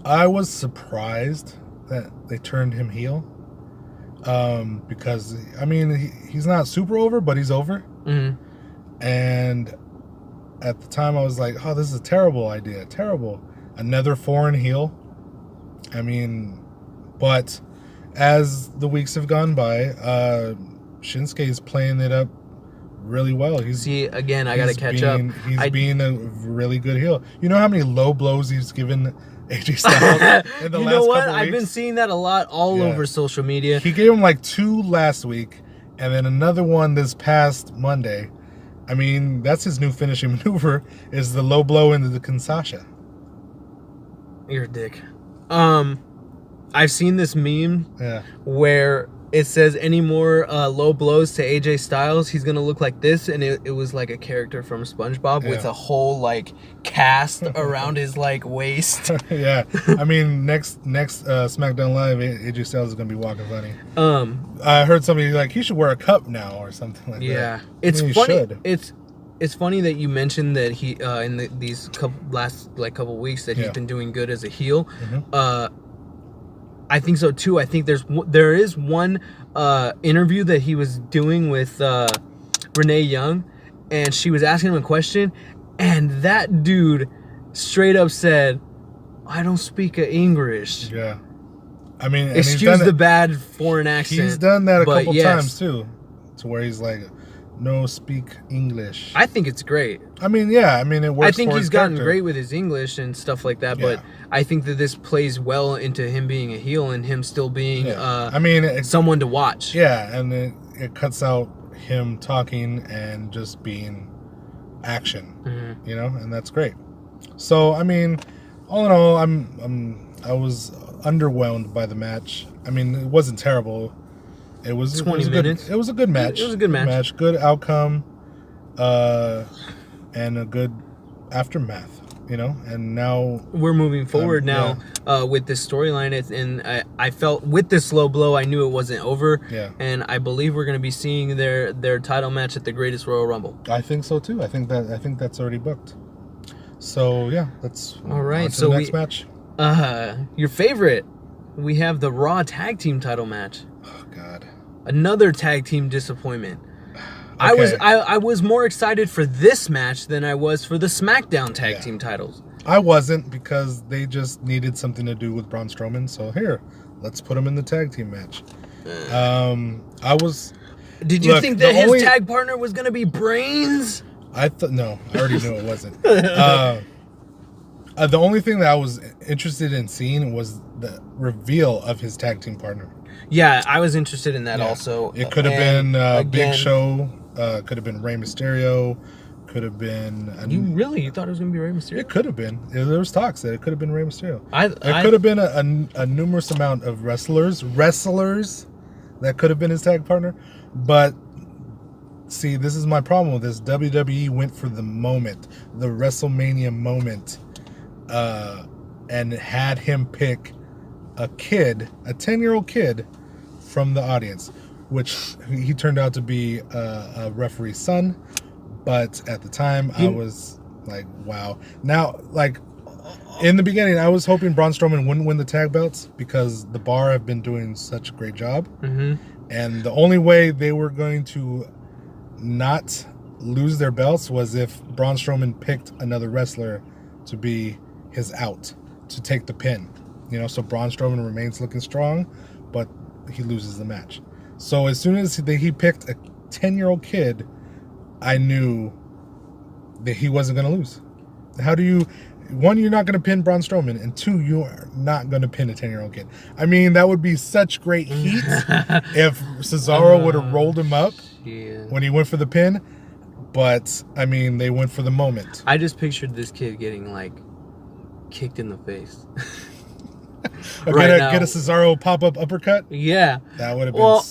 I was surprised that they turned him heel, because I mean he's not super over, but he's over. And at the time I was like, oh, this is a terrible idea, another foreign heel. I mean, but as the weeks have gone by, Shinsuke is playing it up really well. I gotta catch up. He's being a really good heel. You know how many low blows he's given AJ Styles in the last couple weeks? You know what? I've been seeing that a lot all over social media. He gave him like 2 last week, and then another one this past Monday. I mean, that's his new finishing maneuver, is the low blow into the Kinsasha. You're a dick. I've seen this meme where it says any more low blows to AJ Styles, he's gonna look like this, and it was like a character from SpongeBob with a whole like cast around his like waist. Yeah, I mean next SmackDown Live, AJ Styles is gonna be walking funny. I heard somebody like he should wear a cup now or something like that. Yeah, it's funny. it's funny that you mentioned that he in these couple weeks that he's been doing good as a heel. Mm-hmm. I think so too. I think there is one interview that he was doing with Renee Young, and she was asking him a question, and that dude straight up said, "I don't speak English." Yeah. I mean, excuse the bad foreign accent. He's done that a couple times too, to where he's like, "No, speak English." I think it's great. I mean, yeah. I mean, it works. I think for he's his gotten character. great with his English and stuff like that. But I think that this plays well into him being a heel and him still being, I mean, someone to watch. Yeah, and it cuts out him talking and just being action, Mm-hmm. you know, and that's great. So, I mean, all in all, I was underwhelmed by the match. I mean, it wasn't terrible. It was 20 minutes. It was a good match. It was a good match. Good outcome, and a good aftermath. You know, and now we're moving forward with this storyline. And I felt with this low blow, I knew it wasn't over. Yeah. And I believe we're going to be seeing their title match at the Greatest Royal Rumble. I think so too. I think that's already booked. So yeah, that's all right. On to So the next match. Your favorite, we have the Raw Tag Team title match. Oh God. Another tag team disappointment. Okay. I was more excited for this match than I was for the SmackDown tag team titles. I wasn't, because they just needed something to do with Braun Strowman. So here, let's put him in the tag team match. I was. Did you think that his tag partner was gonna be Brains? No, I already knew it wasn't. The only thing that I was interested in seeing was the reveal of his tag team partner. Yeah, I was interested in that also. It could have been Big Show. Could have been Rey Mysterio. Could have been. You thought it was gonna be Rey Mysterio? It could have been. There was talks that it could have been Rey Mysterio. It could have been a numerous amount of wrestlers that could have been his tag partner. But see, this is my problem with this. WWE went for the moment, the WrestleMania moment, and had him pick a 10-year-old kid from the audience, which he turned out to be a referee's son. But at the time, I was like, wow. Now, like, in the beginning, I was hoping Braun Strowman wouldn't win the tag belts, because the Bar have been doing such a great job. Mm-hmm. And the only way they were going to not lose their belts was if Braun Strowman picked another wrestler to be his out, to take the pin. You know, so Braun Strowman remains looking strong, but he loses the match. So as soon as he picked a 10-year-old kid, I knew that he wasn't going to lose. How do you... One, you're not going to pin Braun Strowman, and two, you are not going to pin a 10-year-old kid. I mean, that would be such great heat if Cesaro would have rolled him up when he went for the pin. But, I mean, they went for the moment. I just pictured this kid getting, like, kicked in the face. Get a Cesaro pop-up uppercut? Yeah. That would have been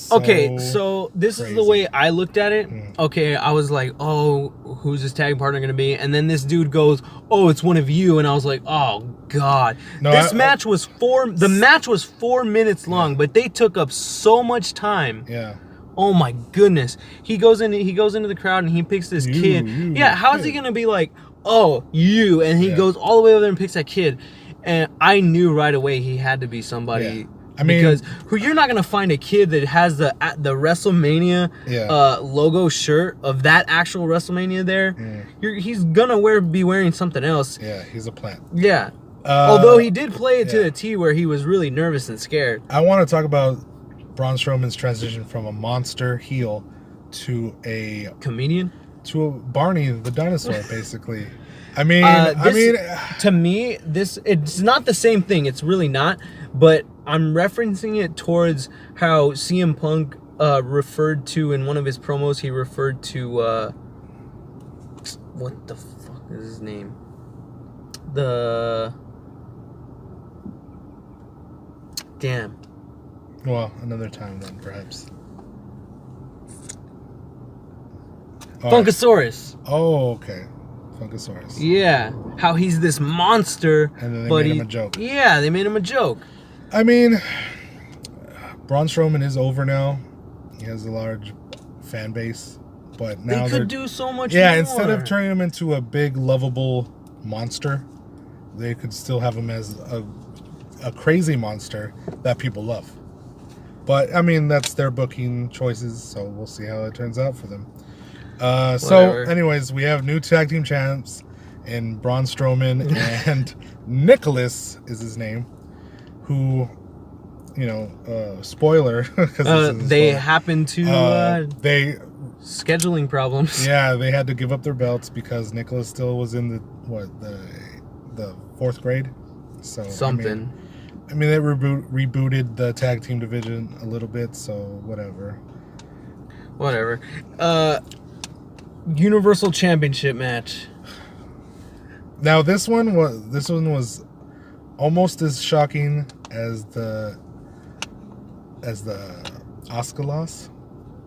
so this is the way I looked at it. Okay, I was like, oh, who's this tag partner going to be? And then this dude goes, oh, it's one of you. And I was like, oh, God. No, the match was 4 minutes long, but they took up so much time. Yeah. Oh, my goodness. He goes into the crowd and he picks this kid. How is he going to be like, oh, you? And he goes all the way over there and picks that kid. And I knew right away he had to be somebody. Yeah. I mean, because you're not gonna find a kid that has the WrestleMania logo shirt of that actual WrestleMania there. He's gonna be wearing something else. Yeah, he's a plant. Yeah. Although he did play it to the T, where he was really nervous and scared. I want to talk about Braun Strowman's transition from a monster heel to a comedian, to a Barney the dinosaur, basically. To me, it's not the same thing. It's really not. But I'm referencing it towards how CM Punk referred to in one of his promos. He referred to what the fuck is his name? Damn. Well, another time then, perhaps. Funkasaurus. Oh, okay. Funkasaurus. Yeah, how he's this monster. And then they made him a joke. Yeah, they made him a joke. I mean, Braun Strowman is over now. He has a large fan base. But now they could do so much yeah, more. Instead of turning him into a big, lovable monster, they could still have him as a crazy monster that people love. But, I mean, that's their booking choices, so we'll see how it turns out for them. So, anyways, we have new tag team champs in Braun Strowman and Nicholas is his name, who, you know, spoiler, because they happen to scheduling problems. Yeah, they had to give up their belts because Nicholas still was in the fourth grade. So something. I mean, they rebooted the tag team division a little bit, so whatever. Universal Championship match. Now this one was almost as shocking as the Asuka loss,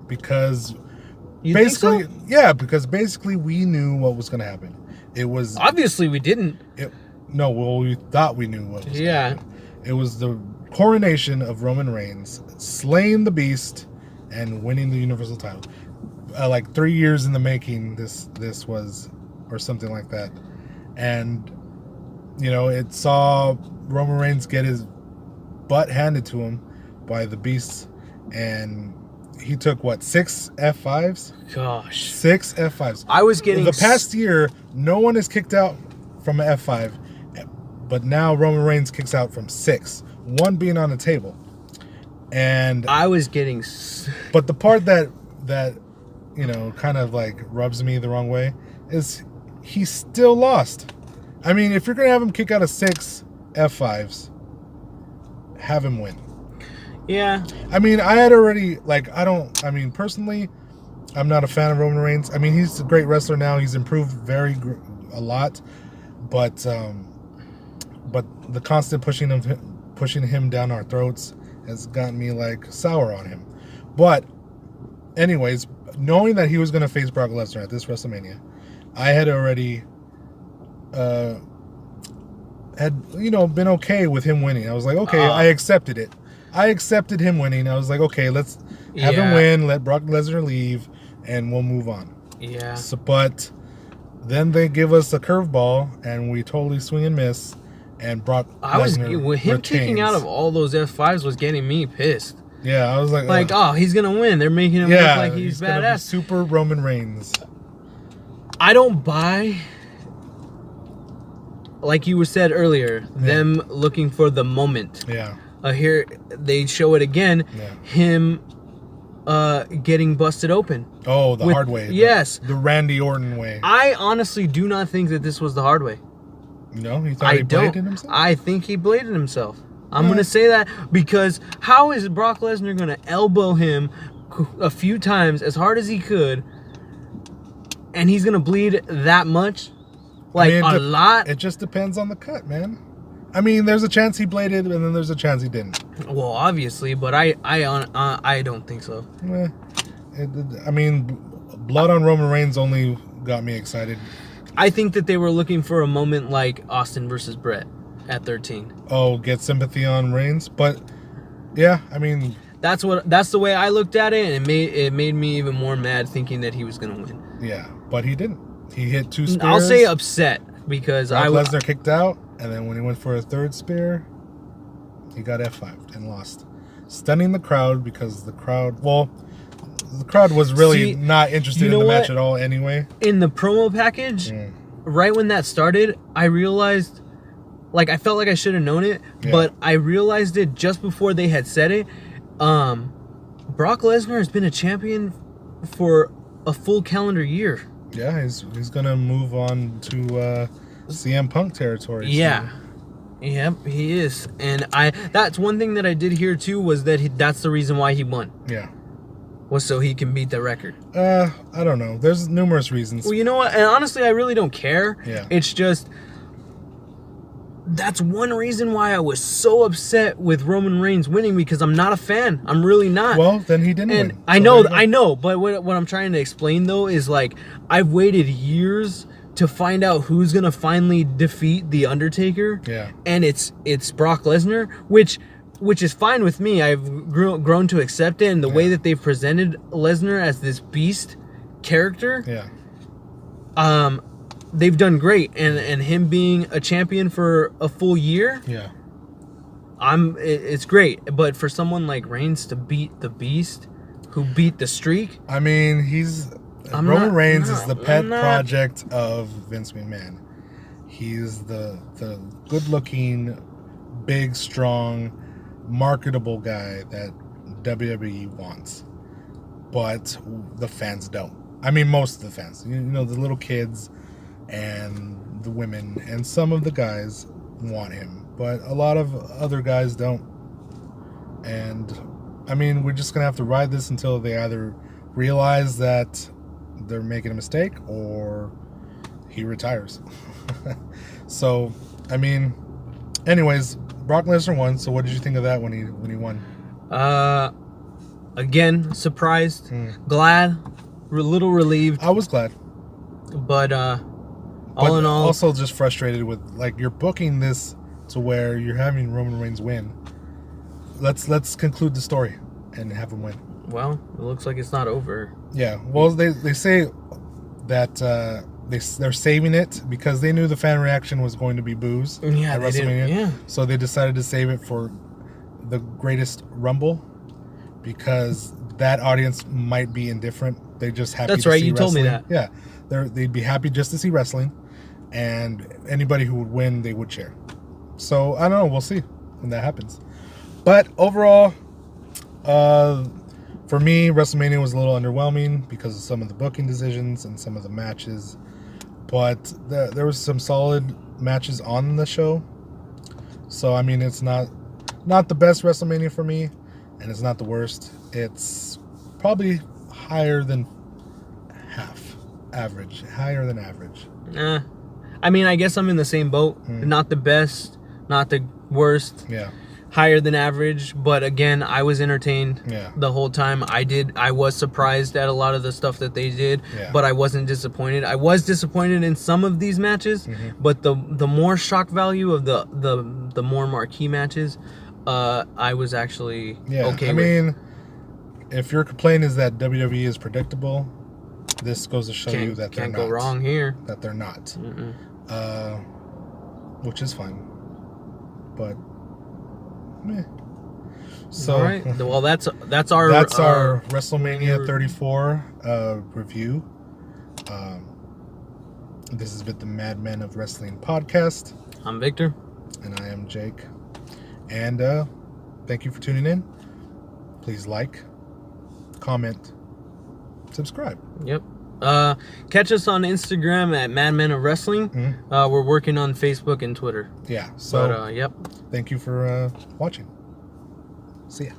because because basically we knew what was going to happen. It was obviously we didn't. We thought we knew what was going to happen. It was the coronation of Roman Reigns, slaying the Beast, and winning the Universal title. Like 3 years in the making, this was, or something like that. And, you know, it saw Roman Reigns get his butt handed to him by the Beast, and he took, 6 F5s? Gosh. 6 F5s. I was getting... The past year, no one is kicked out from an F5, but now Roman Reigns kicks out from 6, one being on the table. And I was getting... But the part that you know, kind of like rubs me the wrong way is he still lost. I mean, if you're going to have him kick out of 6 F5s, have him win. Yeah. I mean, I had already, personally, I'm not a fan of Roman Reigns. I mean, he's a great wrestler now. He's improved a lot. But the constant pushing him down our throats has gotten me, sour on him. But, anyways, knowing that he was going to face Brock Lesnar at this WrestleMania, I had already been okay with him winning. I was like, okay, I accepted it. I accepted him winning. I was like, okay, let's have him win, let Brock Lesnar leave, and we'll move on. Yeah. So, but then they give us a curveball, and we totally swing and miss, and Brock Lesnar him kicking out of all those F5s was getting me pissed. Yeah, I was like, oh, he's gonna win. They're making him look like he's badass. Gonna be super Roman Reigns. I don't buy, like you said earlier, them looking for the moment. Yeah. Here they show it again. Yeah. Him getting busted open. Oh, the hard way. Yes. The Randy Orton way. I honestly do not think that this was the hard way. No, he thought he bladed himself? I think he bladed himself. I'm going to say that because how is Brock Lesnar going to elbow him a few times as hard as he could, and he's going to bleed that much? A lot? It just depends on the cut, man. I mean, there's a chance he bladed, and then there's a chance he didn't. Well, obviously, but I don't think so. Blood on Roman Reigns only got me excited. I think that they were looking for a moment like Austin versus Brett at 13. Oh, get sympathy on Reigns, but yeah, I mean, that's the way I looked at it, and it made me even more mad thinking that he was gonna win. Yeah, but he didn't. He hit 2 spears. I'll say upset because Lesnar kicked out, and then when he went for a 3rd spear, he got F5'd and lost, stunning the crowd because the crowd was really not interested in the match at all anyway. In the promo package, right when that started, I realized, I felt like I should have known it, but I realized it just before they had said it. Brock Lesnar has been a champion for a full calendar year. Yeah, he's gonna move on to CM Punk territory. Yeah. Yep, he is. And that's one thing that I did hear too, was that that's the reason why he won. Yeah. Was so he can beat the record. I don't know. There's numerous reasons. Well, you know what? And honestly, I really don't care. Yeah. It's just, that's one reason why I was so upset with Roman Reigns winning, because I'm not a fan. I'm really not. Well, then he didn't win. I know. But what I'm trying to explain, though, is I've waited years to find out who's going to finally defeat The Undertaker. Yeah. And it's Brock Lesnar, which is fine with me. I've grown to accept it. And the way that they've presented Lesnar as this beast character. Yeah. They've done great, and him being a champion for a full year. Yeah. It's great, but for someone like Reigns to beat the Beast, who beat the streak. I mean, Roman Reigns is the pet project of Vince McMahon. He's the good-looking, big, strong, marketable guy that WWE wants, but the fans don't. I mean, most of the fans. You know, the little kids and the women and some of the guys want him, but a lot of other guys don't. And I mean, we're just gonna have to ride this until they either realize that they're making a mistake or he retires. So, I mean, anyways, Brock Lesnar won. So, what did you think of that when he won? Again, surprised, glad, a little relieved. I was glad, but all in all, also just frustrated with, like, you're booking this to where you're having Roman Reigns win. Let's conclude the story and have him win. Well, it looks like it's not over. Yeah. Well, they say that they're saving it because they knew the fan reaction was going to be boos at WrestleMania. Yeah. So they decided to save it for the greatest Rumble because that audience might be indifferent. They just happy. That's to right. see You wrestling. told me that. Yeah. They'd be happy just to see wrestling, and anybody who would win, they would cheer. So I don't know. We'll see when that happens. But overall, for me, WrestleMania was a little underwhelming because of some of the booking decisions and some of the matches. But there was some solid matches on the show. So, I mean, it's not the best WrestleMania for me, and it's not the worst. It's probably higher than average. Higher than average. I mean, I guess I'm in the same boat. Not the best, not the worst. Yeah. Higher than average, but again, I was entertained the whole time. I was surprised at a lot of the stuff that they did, but I wasn't disappointed. I was disappointed in some of these matches, but the more shock value of the more marquee matches, I was actually okay with. I mean, if your complaint is that WWE is predictable, this goes to show you that they're not. Can't go wrong here. That they're not. Which is fine. But meh. So, all right. Well, that's our WrestleMania 34 review. This has been the Madmen of Wrestling podcast. I'm Victor, and I am Jake. And thank you for tuning in. Please like, comment, subscribe. Yep. Catch us on Instagram at Madmen of Wrestling. We're working on Facebook and Twitter. Yeah. So, yep. Thank you for watching. See ya.